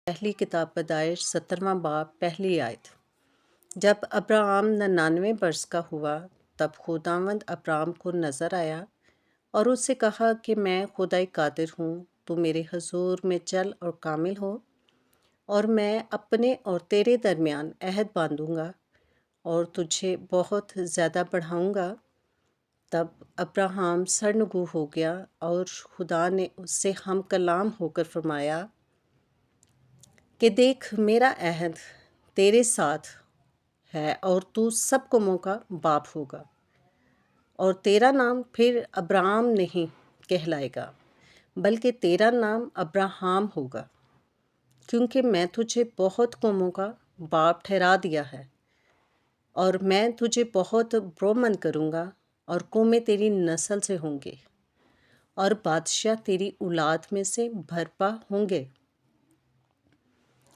پہلی کتاب پیدائش 17واں باب پہلی آیت۔ جب ابراہم 99 برس کا ہوا تب خداوند ابراہم کو نظر آیا اور اس سے کہا کہ میں خدائے قادر ہوں، تو میرے حضور میں چل اور کامل ہو، اور میں اپنے اور تیرے درمیان عہد باندھوں گا اور تجھے بہت زیادہ بڑھاؤں گا۔ تب ابراہم سرنگوں ہو گیا اور خدا نے اس سے ہم کلام ہو کر فرمایا کہ دیکھ، میرا عہد تیرے ساتھ ہے اور تو سب قوموں کا باپ ہوگا، اور تیرا نام پھر ابراہم نہیں کہلائے گا بلکہ تیرا نام ابراہم ہوگا، کیونکہ میں تجھے بہت قوموں کا باپ ٹھہرا دیا ہے، اور میں تجھے بہت برومند کروں گا، اور قومیں تیری نسل سے ہوں گے، اور بادشاہ تیری اولاد میں سے بھرپا ہوں گے،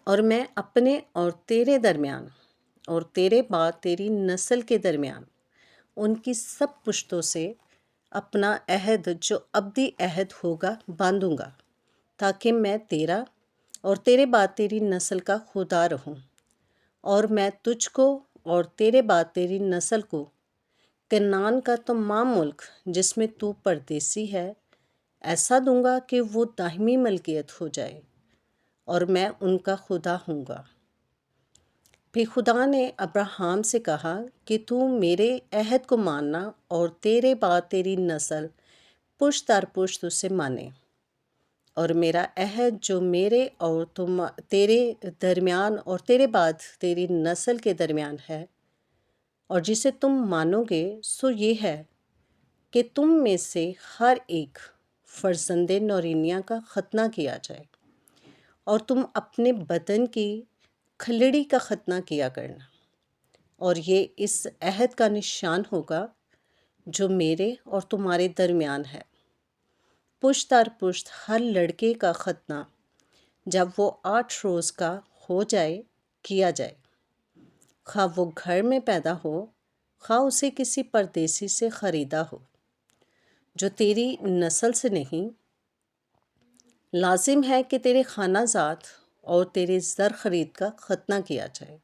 اور میں اپنے اور تیرے درمیان اور تیرے بعد تیری نسل کے درمیان ان کی سب پشتوں سے اپنا عہد جو ابدی عہد ہوگا باندھوں گا، تاکہ میں تیرا اور تیرے بعد تیری نسل کا خدا رہوں، اور میں تجھ کو اور تیرے بعد تیری نسل کو کنعان کا تمام ملک جس میں تو پردیسی ہے ایسا دوں گا کہ وہ دائمی ملکیت ہو جائے، اور میں ان کا خدا ہوں گا۔ پھر خدا نے ابراہم سے کہا کہ تو میرے عہد کو ماننا اور تیرے بعد تیری نسل پشت در پشت اسے مانے، اور میرا عہد جو میرے اور تیرے درمیان اور تیرے بعد تیری نسل کے درمیان ہے اور جسے تم مانو گے، سو یہ ہے کہ تم میں سے ہر ایک فرزند نورینیہ کا ختنہ کیا جائے، اور تم اپنے بدن کی کھلڑی کا ختنہ کیا کرنا، اور یہ اس عہد کا نشان ہوگا جو میرے اور تمہارے درمیان ہے۔ پشت در پشت ہر لڑکے کا ختنہ جب وہ 8 روز کا ہو جائے کیا جائے، خواہ وہ گھر میں پیدا ہو، خواہ اسے کسی پردیسی سے خریدا ہو، جو تیری نسل سے نہیں۔ لازم ہے کہ تیرے خانہ جات اور تیرے زر خرید کا ختنہ کیا جائے،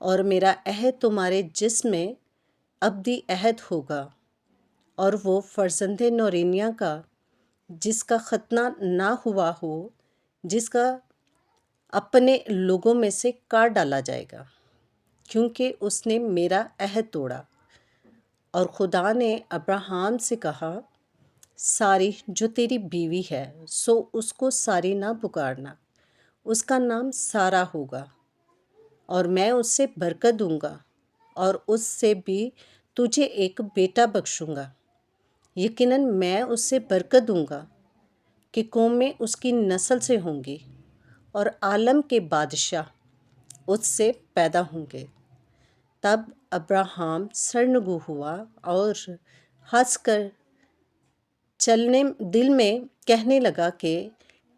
اور میرا عہد تمہارے جسم میں ابدی عہد ہوگا، اور وہ فرزند نورینیہ کا جس کا ختنہ نہ ہوا ہو، جس کا اپنے لوگوں میں سے کاٹ ڈالا جائے گا، کیونکہ اس نے میرا عہد توڑا۔ اور خدا نے ابراہم سے کہا، ساری جو تیری بیوی ہے سو اس کو ساری نہ پکارنا، اس کا نام سارا ہوگا، اور میں اس سے برکت دوں گا اور اس سے بھی تجھے ایک بیٹا بخشوں گا۔ یقیناً میں اس سے برکت دوں گا کہ قومیں اس کی نسل سے ہوں گی، اور عالم کے بادشاہ اس سے پیدا ہوں گے۔ تب ابراہم سرنگوں ہوا اور ہنس کر چلنے دل میں کہنے لگا کہ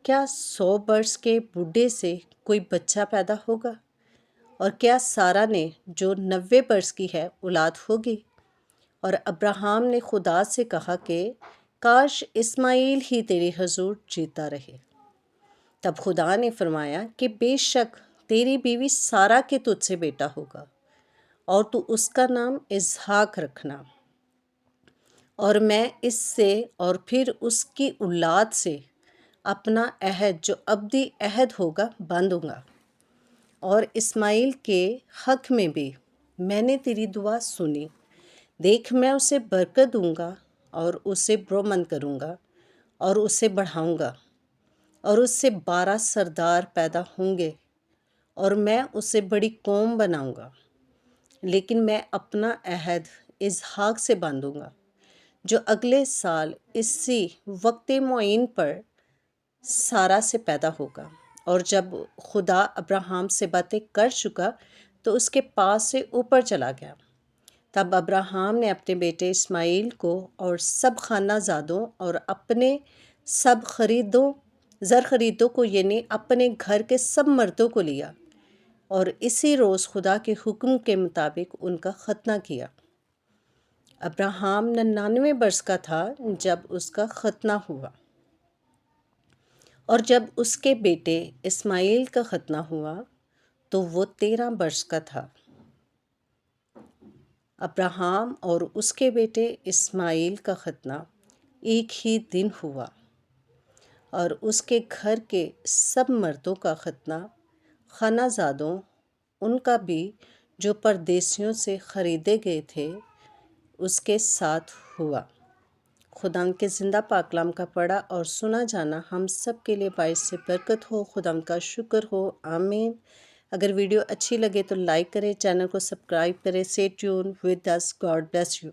کیا 100 برس کے بوڑھے سے کوئی بچہ پیدا ہوگا؟ اور کیا سارا نے جو 90 برس کی ہے اولاد ہوگی؟ اور ابراہم نے خدا سے کہا کہ کاش اسماعیل ہی تیرے حضور جیتا رہے۔ تب خدا نے فرمایا کہ بے شک تیری بیوی سارا کے تجھ سے بیٹا ہوگا، اور تو اس کا نام اسحاق رکھنا، اور میں اس سے اور پھر اس کی اولاد سے اپنا عہد جو ابدی عہد ہوگا باندھوں گا، اور اسماعیل کے حق میں بھی میں نے تیری دعا سنی۔ دیکھ، میں اسے برکت دوں گا اور اسے برومند کروں گا اور اسے بڑھاؤں گا، اور اس سے 12 سردار پیدا ہوں گے، اور میں اسے بڑی قوم بناؤں گا۔ لیکن میں اپنا عہد اسحاق سے باندھوں گا، جو اگلے سال اسی وقت معین پر سارا سے پیدا ہوگا۔ اور جب خدا ابراہم سے باتیں کر چکا تو اس کے پاس سے اوپر چلا گیا۔ تب ابراہم نے اپنے بیٹے اسماعیل کو اور سب خانہ زادوں اور اپنے سب زر خریدوں کو، یعنی اپنے گھر کے سب مردوں کو لیا، اور اسی روز خدا کے حکم کے مطابق ان کا ختنہ کیا۔ ابراہم 99 برس کا تھا جب اس کا ختنہ ہوا، اور جب اس کے بیٹے اسماعیل کا ختنہ ہوا تو وہ 13 برس کا تھا۔ ابراہیم اور اس کے بیٹے اسماعیل کا ختنہ ایک ہی دن ہوا، اور اس کے گھر کے سب مردوں کا ختنہ، خانہ زادوں ان کا بھی جو پردیسیوں سے خریدے گئے تھے اس کے ساتھ ہوا۔ خداوند کے زندہ پاک کلام کا پڑھا اور سنا جانا ہم سب کے لیے باعث برکت ہو۔ خداوند کا شکر ہو، آمین۔ اگر ویڈیو اچھی لگے تو لائک کریں، چینل کو سبسکرائب کریں۔ Stay tune with us، God bless you.